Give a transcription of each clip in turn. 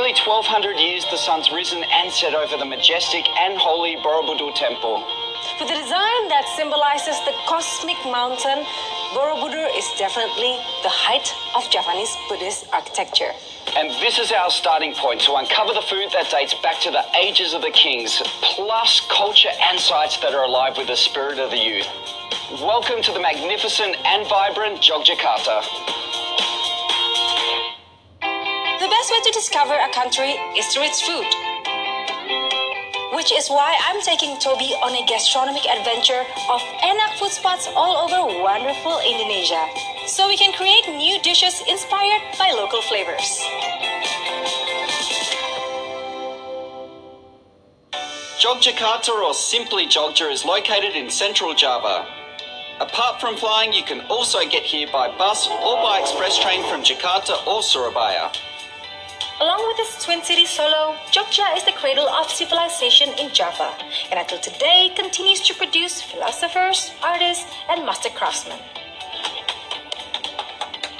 nearly 1,200 years, the sun's risen and set over the majestic and holy Borobudur temple. With a design that symbolizes the cosmic mountain, Borobudur is definitely the height of Javanese Buddhist architecture. And this is our starting point to uncover the food that dates back to the ages of the kings, plus culture and sites that are alive with the spirit of the youth. Welcome to the magnificent and vibrant JOGJAKARTA. The best way to discover a country is through its food. Which is why I'm taking Tobie on a gastronomic adventure of enak food spots all over wonderful Indonesia, so we can create new dishes inspired by local flavors. JOGJAKARTA, or simply Jogja, is located in central Java. Apart from flying, you can also get here by bus or by express train from Jakarta or Surabaya. Along with its twin city Solo, Jogja is the cradle of civilization in Java, and until today continues to produce philosophers, artists, and master craftsmen.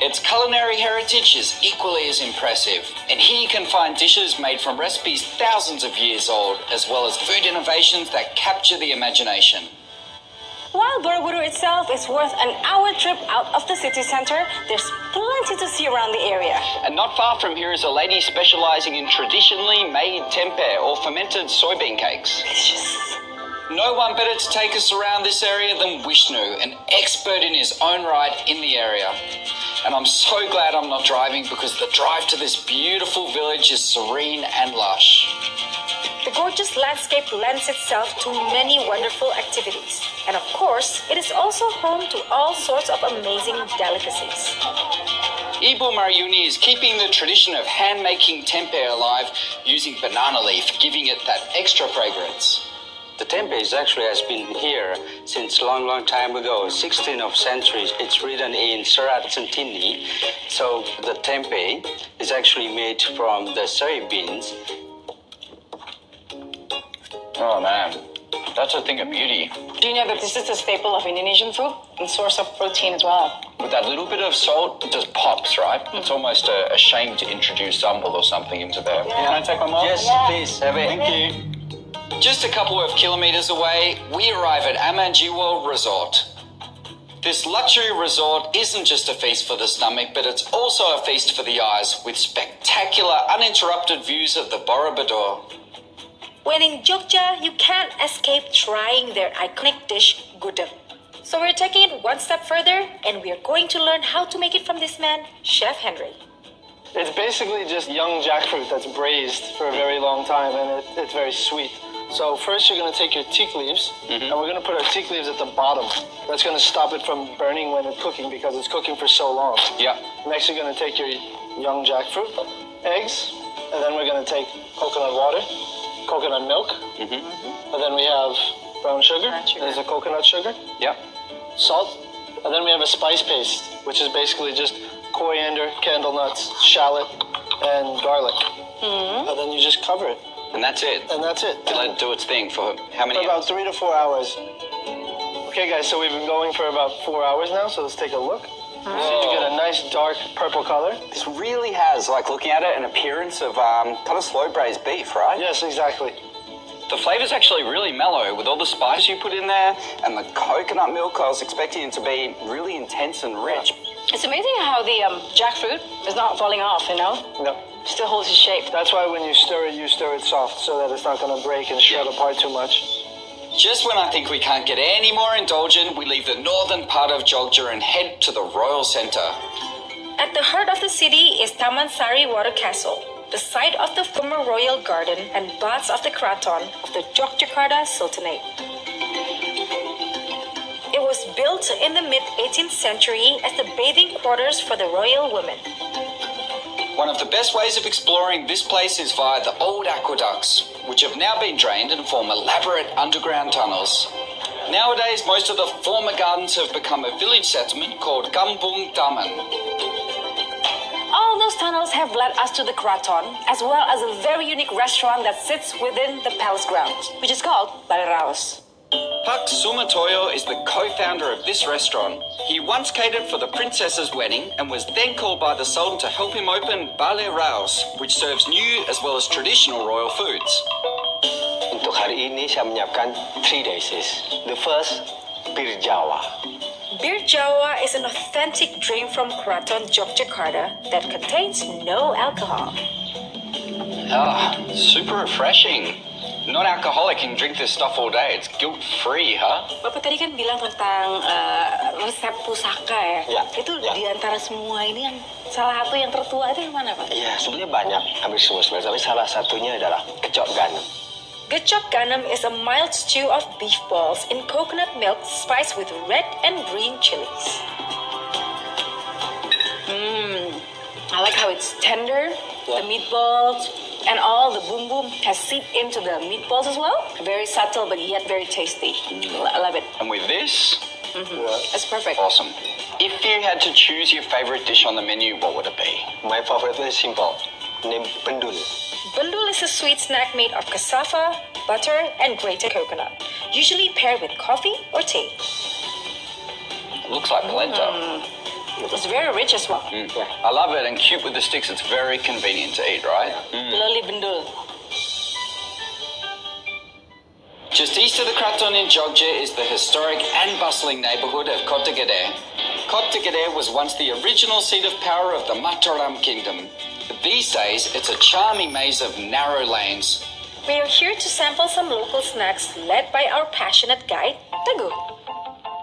Its culinary heritage is equally as impressive, and here you can find dishes made from recipes thousands of years old, as well as food innovations that capture the imagination. While Borobudur itself is worth an hour trip out of the city center, there's plenty to see around the area. And not far from here is a lady specializing in traditionally made tempeh, or fermented soybean cakes. Delicious. No one better to take us around this area than Vishnu, an expert in his own right in the area. And I'm so glad I'm not driving, because the drive to this beautiful village is serene and lush. The gorgeous landscape lends itself to many wonderful activities. And of course, it is also home to all sorts of amazing delicacies. Ibu Mariuni is keeping the tradition of hand-making tempeh alive using banana leaf, giving it that extra fragrance. The tempeh has been here since long time ago, 16th of century. It's written in Surat Centini. So the tempeh is actually made from the soybeans. Oh man, that's a thing of beauty. Do you know that this is a staple of Indonesian food and source of protein as well? With that little bit of salt, it just pops, right? It's almost a shame to introduce sambal or something into there. Yeah. Can I take one more? Yes, please, have it. Thank you. Just a couple of kilometers away, we arrive at Amanjiwo Resort. This luxury resort isn't just a feast for the stomach, but it's also a feast for the eyes, with spectacular, uninterrupted views of the Borobudur. When in Jogja, you can't escape trying their iconic dish, gudeg. So we're taking it one step further, and we're going to learn how to make it from this man, Chef Henry. It's basically just young jackfruit that's braised for a very long time, and it's very sweet. So first you're going to take your teak leaves, and we're going to put our teak leaves at the bottom. That's going to stop it from burning when it's cooking, because it's cooking for so long. Yeah. Next you're going to take your young jackfruit, eggs, and then we're going to take coconut water, coconut milk, and then we have brown sugar. There's a coconut sugar. Yeah. Salt, and then we have a spice paste, which is basically just coriander, candle nuts, shallot, and garlic. And then you just cover it. And that's it. And that's it. Let it do its thing for how many For about hours? 3 to 4 hours. Okay guys, so we've been going for about 4 hours now, so let's take a look. So you get a nice dark purple color. This really has, like looking at it, an appearance of kind of slow braised beef, right? Yes, exactly. The flavor's actually really mellow with all the spice you put in there, and the coconut milk. I was expecting it to be really intense and rich. It's amazing how the jackfruit is not falling off, you know? Yep. Still holds its shape. That's why when you stir it soft so that it's not going to break and shred apart too much. Just when I think we can't get any more indulgent, we leave the northern part of Jogja and head to the Royal Centre. At the heart of the city is Taman Sari Water Castle, the site of the former royal garden and baths of the Kraton of the JOGJAKARTA Sultanate. It was built in the mid-18th century as the bathing quarters for the royal women. One of the best ways of exploring this place is via the old aqueducts, which have now been drained and form elaborate underground tunnels. Nowadays, most of the former gardens have become a village settlement called Kampung Taman. All those tunnels have led us to the Kraton, as well as a very unique restaurant that sits within the palace grounds, which is called Baleraos. Pak Sumatoyo is the co-founder of this restaurant. He once catered for the princess's wedding and was then called by the Sultan to help him open Bale Raus, which serves new as well as traditional royal foods. Untuk hari ini saya menyiapkan 3 dishes. The first, Bir Jawa. Bir Jawa is an authentic drink from Keraton Yogyakarta that contains no alcohol. Super refreshing. Non-alcoholic can drink this stuff all day. It's guilt-free, huh? Bapak tadi kan bilang tentang resep pusaka ya. Ya, Itu ya. di antara semua ini yang salah satu yang tertua itu yang mana, Pak? Iya, sebenarnya banyak, hampir semua sebenarnya. Tapi salah satunya adalah kecok ganam. Gechok ganam is a mild stew of beef balls in coconut milk spiced with red and green chilies. I like how it's tender, the meatballs, and all the boom boom has seeped into the meatballs as well. Very subtle, but yet very tasty. I love it. And with this, It's perfect. awesome. If you had to choose your favorite dish on the menu, what would it be? My favorite is simple, named Pendul. Bundul is a sweet snack made of cassava, butter, and grated coconut, usually paired with coffee or tea. It looks like polenta. It's very rich as well. I love it, and cute with the sticks. It's very convenient to eat, right? Loli bendul. Just east of the Keraton in Jogja is the historic and bustling neighbourhood of Kota Gede. Kota Gede was once the original seat of power of the Mataram Kingdom. But these days, it's a charming maze of narrow lanes. We are here to sample some local snacks led by our passionate guide, Teguh.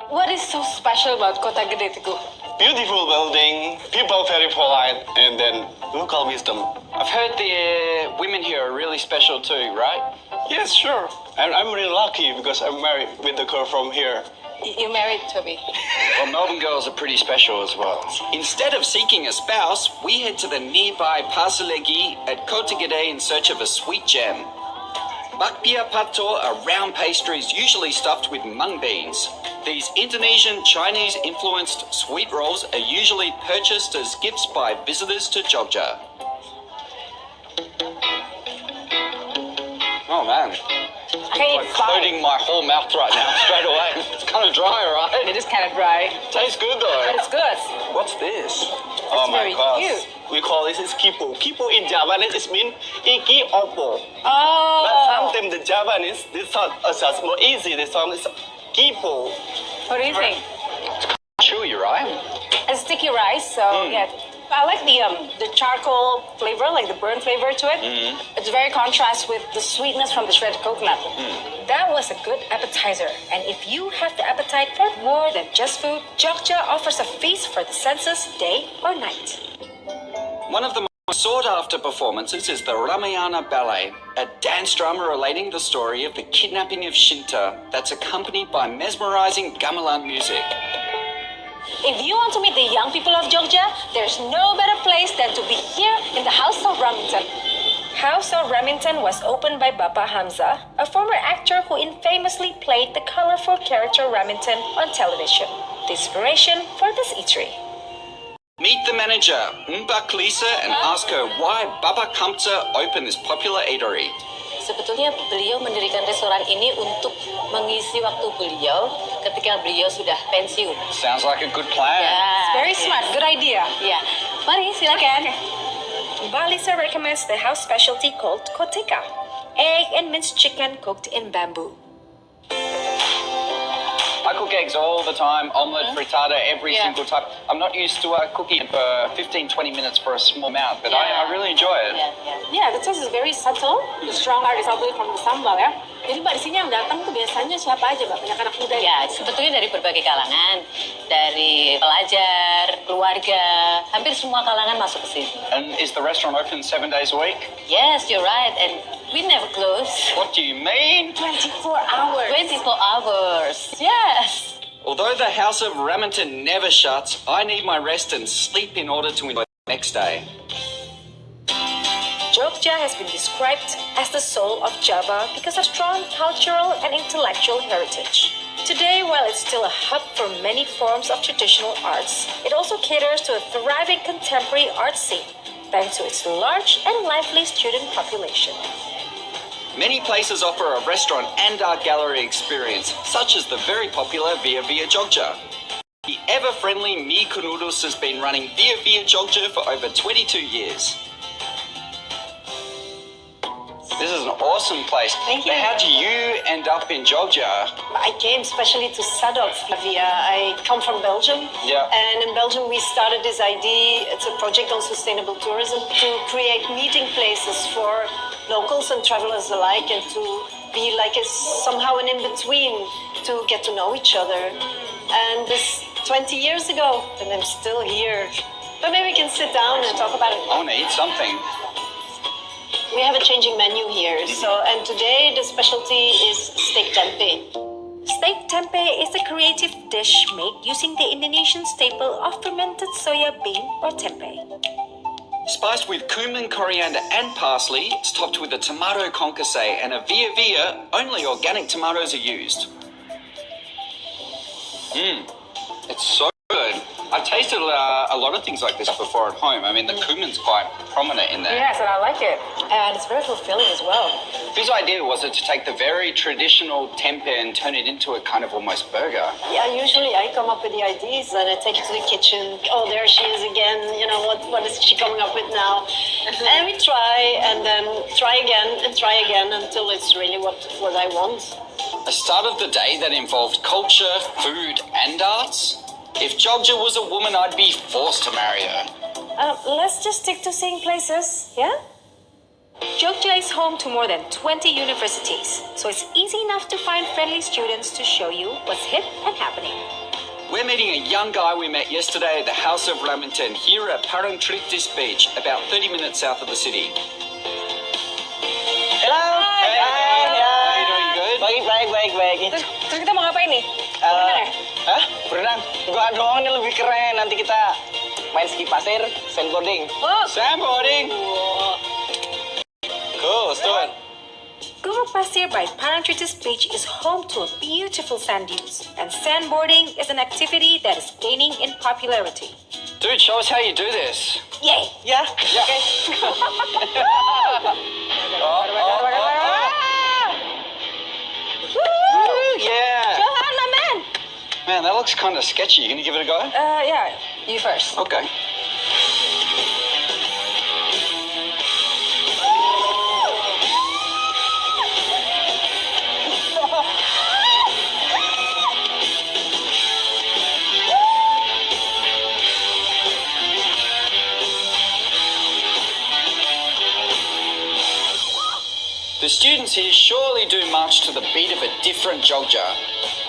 What is so special about Kota Gede, Teguh? Beautiful building, people very polite, and then local wisdom. I've heard the women here are really special too, right? Yes, sure. And I'm really lucky because I'm married with the girl from here. You married Tobie. Well, Melbourne girls are pretty special as well. Instead of seeking a spouse, we head to the nearby Pasalegi at Kota Gede in search of a sweet gem. Bakpia pato are round pastries usually stuffed with mung beans. These Indonesian Chinese-influenced sweet rolls are usually purchased as gifts by visitors to Jogja. Oh man, I can eat like five. coating my whole mouth right now straight away. It's kind of dry, right? It is kind of dry, Tastes good though. but it's good. What's this? Oh my very gosh. cute. We call this is kipo. Kipo in Javanese it means iki opo. But Oh, sometimes the Javanese, they sound just more easy. They sound is kipo. what do you think? Chewy, right? It's sticky rice, so yeah. I like the charcoal flavor, like the burnt flavor to it. It's very contrast with the sweetness from the shredded coconut. That was a good appetizer, and if you have the appetite for more than just food, Jogja offers a feast for the senses day or night. One of the most sought-after performances is the Ramayana Ballet, a dance drama relating the story of the kidnapping of Shinta that's accompanied by mesmerizing gamelan music. If you want to meet the young people of Jogja, there's no better place than to be here in the House of Remington. House of Remington was opened by Bapa Hamza, a former actor who infamously played the colorful character Remington on television. The inspiration for this eatery. Meet the manager, Mbak Lisa, and ask her why Baba Kamsa opened this popular eatery. Sebetulnya beliau mendirikan restoran ini untuk mengisi waktu beliau ketika beliau sudah pensiun. Sounds like a good plan. Very smart, good idea. Ya, mari silakan. Balisa recommends the house specialty called koteka, egg and minced chicken cooked in bamboo. I cook eggs all the time, omelette, frittata, every single time. I'm not used to cooking for 15-20 minutes for a small amount, but I really enjoy it. Yeah, the taste is very subtle. The strong heart is probably from the sambal ya. Jadi mbak di sini yang datang tuh biasanya siapa aja mbak? Banyak anak muda Ya, sebetulnya dari berbagai kalangan, dari pelajar, keluarga, hampir semua kalangan masuk ke sini. And is the restaurant open 7 days a week? Yes, you're right, and we never close. What do you mean? 24 hours. 24 hours. Yes. Although the House of Remington never shuts, I need my rest and sleep in order to enjoy the next day. Jogja has been described as the soul of Java because of strong cultural and intellectual heritage. Today, while it's still a hub for many forms of traditional arts, it also caters to a thriving contemporary art scene thanks to its large and lively student population. Many places offer a restaurant and art gallery experience, such as the very popular Via Via Jogja. The ever-friendly Mi Noodles has been running Via Via Jogja for over 22 years. This is an awesome place. Thank you. How do you end up in Jogja? I came especially to Sadov, Via. I come from Belgium. Yeah. And in Belgium, we started this idea. It's a project on sustainable tourism to create meeting places for locals and travelers alike, and to be like somehow an in-between to get to know each other. And this 20 years ago, and I'm still here. But maybe we can sit down and talk about it. I want to eat something. We have a changing menu here. And today the specialty is steak tempeh. Steak tempeh is a creative dish made using the Indonesian staple of fermented soya bean or tempeh. Spiced with cumin, coriander and parsley, it's topped with a tomato concasse and a Via Via. Only organic tomatoes are used. It's so good. I've tasted a lot of things like this before at home. I mean, the cumin's quite prominent in there. Yes, and I like it. And it's very fulfilling as well. Whose idea was it to take the very traditional tempeh and turn it into a kind of almost burger? Yeah, usually I come up with the ideas and I take it to the kitchen. Oh, there she is again. You know, what is she coming up with now? And we try and then try again until it's really what I want. A start of the day that involved culture, food and arts. If Jogja was a woman, I'd be forced to marry her. Let's just stick to seeing places, yeah? Jogja is home to more than 20 universities, so it's easy enough to find friendly students to show you what's hip and happening. We're meeting a young guy we met yesterday at the House of Lamington here at Parangtritis Beach, about 30 minutes south of the city. Hello. Hey. How are you doing? Good? Baik. Terus kita mau ngapain nih? Hah? Berenang? Enggak dong, ini lebih keren. Nanti kita main ski pasir, sandboarding. Sandboarding? Cool, let's do it. Gumuk Pasir by Parangtritis Beach is home to a beautiful sand dunes, and sandboarding is an activity that is gaining in popularity. Dude, show us how you do this. Yay! Ya? Oke. Yeah. Johan, my man! Man, that looks kind of sketchy. You gonna give it a go? Yeah, you first. Okay. The students here surely do march to the beat of a different Jogja.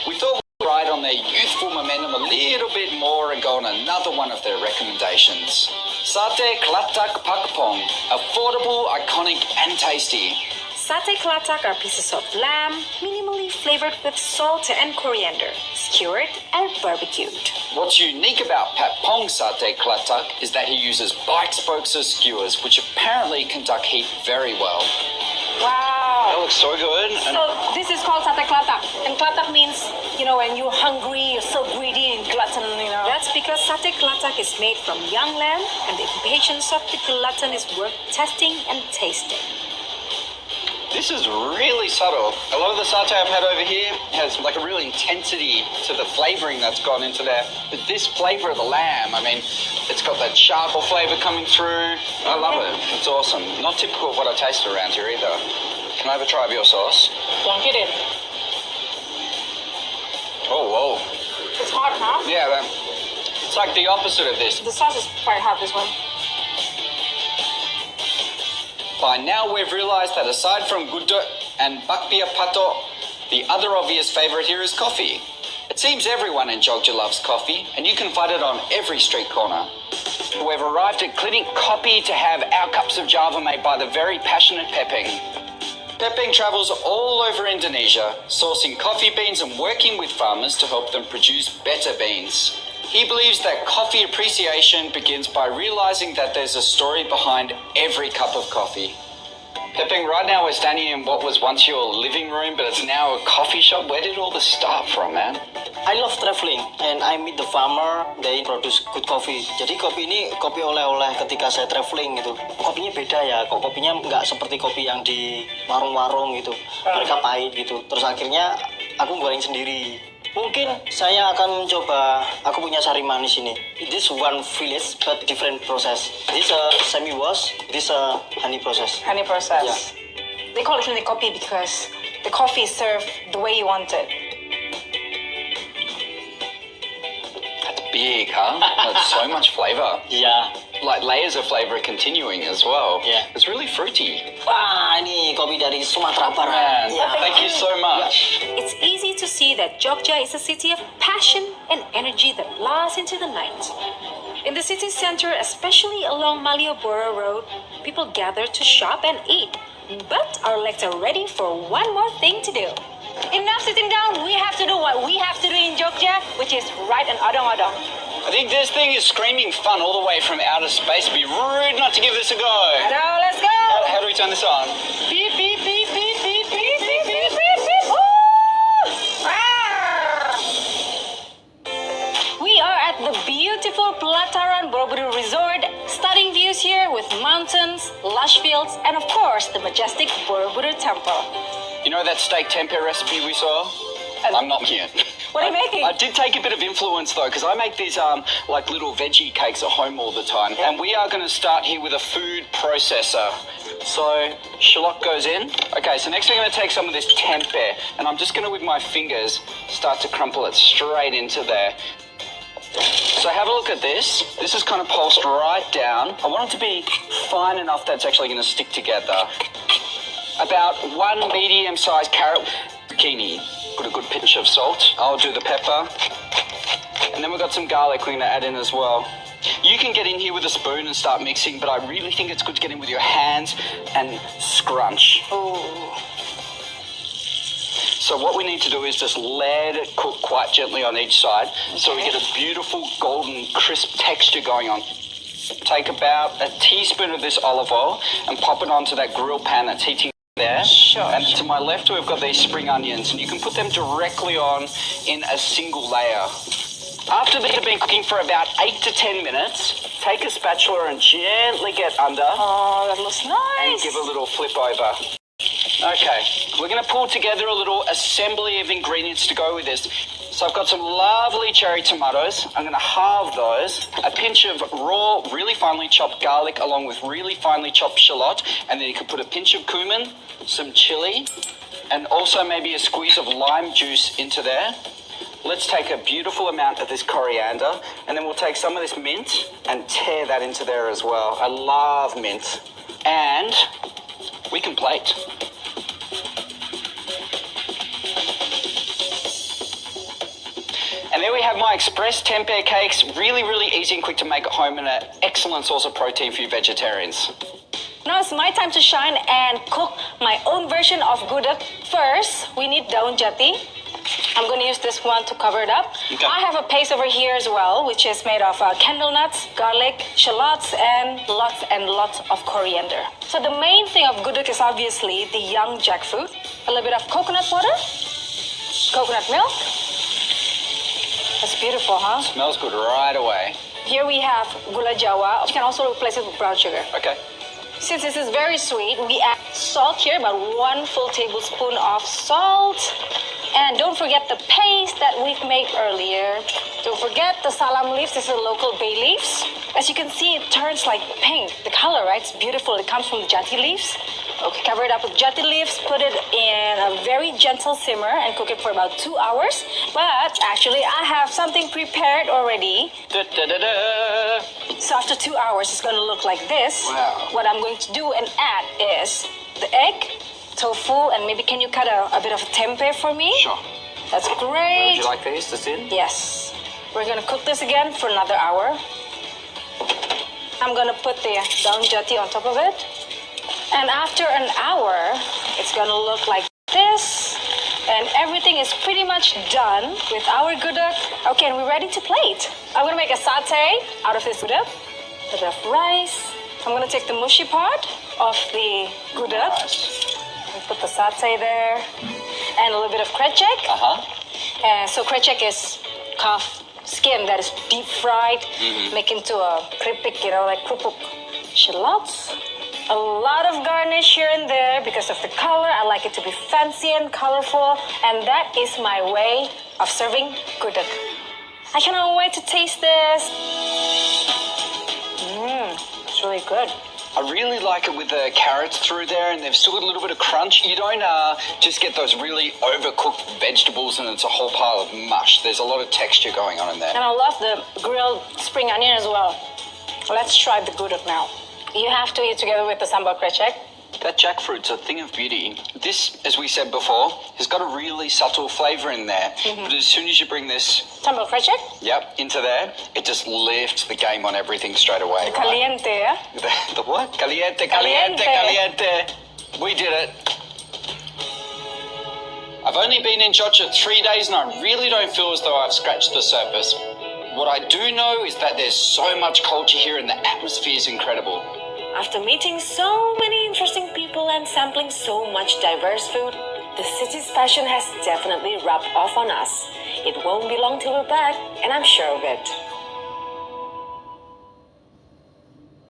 We thought we'd ride on their youthful momentum a little bit more and go on another one of their recommendations. Sate Klatak Pakpong, affordable, iconic and tasty. Sate klatak are pieces of lamb, minimally flavored with salt and coriander, skewered and barbecued. What's unique about Patpong Sate Klatak is that he uses bike spokes as skewers, which apparently conduct heat very well. Wow. That looks so good. And So this is called sate klatak. And klatak means, when you're hungry, you're so greedy and glutton, That's because sate klatak is made from young lamb, and the impatience of the glutton is worth testing and tasting. this is really subtle. A lot of the satay I've had over here has like a real intensity to the flavoring that's gone into there. But this flavor of the lamb, I mean, it's got that charcoal flavor coming through. I love it. It's awesome. Not typical of what I taste around here either. Can I have a try of your sauce? Don't get it. Oh, whoa. It's hot, huh? Yeah, it's like the opposite of this. The sauce is quite hot, this one. By now, we've realized that aside from gudeg and bakpia pato, the other obvious favorite here is coffee. It seems everyone in Jogja loves coffee, and you can find it on every street corner. We've arrived at Clinic Kopi to have our cups of Java made by the very passionate Pepeng. Pepeng travels all over Indonesia, sourcing coffee beans and working with farmers to help them produce better beans. He believes that coffee appreciation begins by realizing that there's a story behind every cup of coffee. Pepeng, right now we're standing in what was once your living room, but it's now a coffee shop. Where did all this start from, man? I love traveling and I meet the farmer. They produce good coffee. Jadi kopi ini kopi oleh-oleh ketika saya traveling gitu. Kopinya beda ya. Kok kopinya nggak seperti kopi yang di warung-warung gitu. Mereka pahit gitu. Terus akhirnya aku goreng sendiri. Mungkin saya akan mencoba. Aku punya sari manis ini. This one village but different process. This semi-wash. This honey process. Honey process. Yeah. They call it honey coffee because the coffee is served the way you want it. Big, huh? That's so much flavor. Yeah. Like layers of flavor continuing as well. Yeah. It's really fruity. Wah, ini kopi dari Sumatera Man, Barat. thank you so much. It's easy to see that Jogja is a city of passion and energy that lasts into the night. In the city center, especially along Malioboro Road, people gather to shop and eat. But our legs are ready for one more thing to do. Enough sitting down, we have to do what we have to do in Jogja, which is ride an odong-odong. I think this thing is screaming fun all the way from outer space. It'd be rude not to give this a go. Now let's go! How do we turn this on? Beep, beep, beep, beep, beep, beep, beep, beep, beep, beep. Woo! Ah! We are at the beautiful Pelataran Borobudur Resort. Stunning views here with mountains, lush fields, and of course, the majestic Borobudur Temple. You know that steak tempeh recipe we saw? I'm not here. What are you making? I did take a bit of influence though, because I make these like little veggie cakes at home all the time. And we are going to start here with a food processor. So shallot goes in. Okay, so next we're going to take some of this tempeh, and I'm just going to, with my fingers, start to crumple it straight into there. So have a look at this. This is kind of pulsed right down. I want it to be fine enough that it's actually going to stick together. About one medium-sized carrot zucchini. Put a good pinch of salt. I'll do the pepper. And then we've got some garlic we're going to add in as well. You can get in here with a spoon and start mixing, but I really think it's good to get in with your hands and scrunch. Ooh. So what we need to do is just let it cook quite gently on each side, so we get a beautiful golden crisp texture going on. Take about a teaspoon of this olive oil and pop it onto that grill pan that's heating there. Sure. And to my left we've got these spring onions, and you can put them directly on in a single layer. After these have been cooking for about 8 to 10 minutes, take a spatula and gently get under. Oh, that looks nice. And give a little flip over. Okay, we're going to pull together a little assembly of ingredients to go with this. So I've got some lovely cherry tomatoes. I'm going to halve those. A pinch of raw, really finely chopped garlic along with really finely chopped shallot. And then you can put a pinch of cumin, some chili, and also maybe a squeeze of lime juice into there. Let's take a beautiful amount of this coriander, and then we'll take some of this mint and tear that into there as well. I love mint. And we can plate. And there we have my express tempeh cakes. Really, really easy and quick to make at home, and an excellent source of protein for you vegetarians. Now it's my time to shine and cook my own version of gudeg. First, we need daun jati. I'm going to use this one to cover it up. Okay. I have a paste over here as well, which is made of candle nuts, garlic, shallots, and lots of coriander. So the main thing of gudeg is obviously the young jackfruit, a little bit of coconut water, coconut milk. That's beautiful, huh? Smells good right away. Here we have gula jawa. You can also replace it with brown sugar. Okay. Since this is very sweet, we add salt here, about 1 full tablespoon of salt. And don't forget the paste that we've made earlier. Don't forget the salam leaves. This is the local bay leaves. As you can see, it turns like pink. The color, right? It's beautiful. It comes from the jati leaves. Okay, cover it up with jati leaves. Put it in a very gentle simmer and cook it for about 2 hours. But actually, I have something prepared already. So after 2 hours, it's going to look like this. Wow. What I'm going to do and add is the egg, tofu, and maybe can you cut a bit of tempeh for me? Sure. That's great. Would you like these? That's in? Yes. We're going to cook this again for another hour. I'm going to put the daun jati on top of it. And after an hour, it's going to look like this. And everything is pretty much done with our gudeg. Okay, and we're ready to plate. I'm going to make a satay out of this gudeg. A bit of rice. I'm going to take the mushy part of the gudeg. Nice. Put the satay there. And a little bit of krecek. Uh-huh. So krecek is calf skin that is deep fried, make into a keripik, like kerupuk. Shallots, a lot of garnish here and there because of the color. I like it to be fancy and colorful, and that is my way of serving gudeg. I cannot wait to taste this. It's really good. I really like it with the carrots through there, and they've still got a little bit of crunch. You don't just get those really overcooked vegetables and it's a whole pile of mush. There's a lot of texture going on in there. And I love the grilled spring onion as well. Let's try the gudeg now. You have to eat together with the sambal krecek. That jackfruit's a thing of beauty. This, as we said before, has got a really subtle flavour in there. But as soon as you bring this, Sambal krecek? into there, it just lifts the game on everything straight away. Caliente, yeah? The what? Caliente. We did it. I've only been in Georgia 3 days and I really don't feel as though I've scratched the surface. What I do know is that there's so much culture here and the atmosphere is incredible. After meeting so many interesting people and sampling so much diverse food, the city's passion has definitely rubbed off on us. It won't be long till we're back, and I'm sure of it.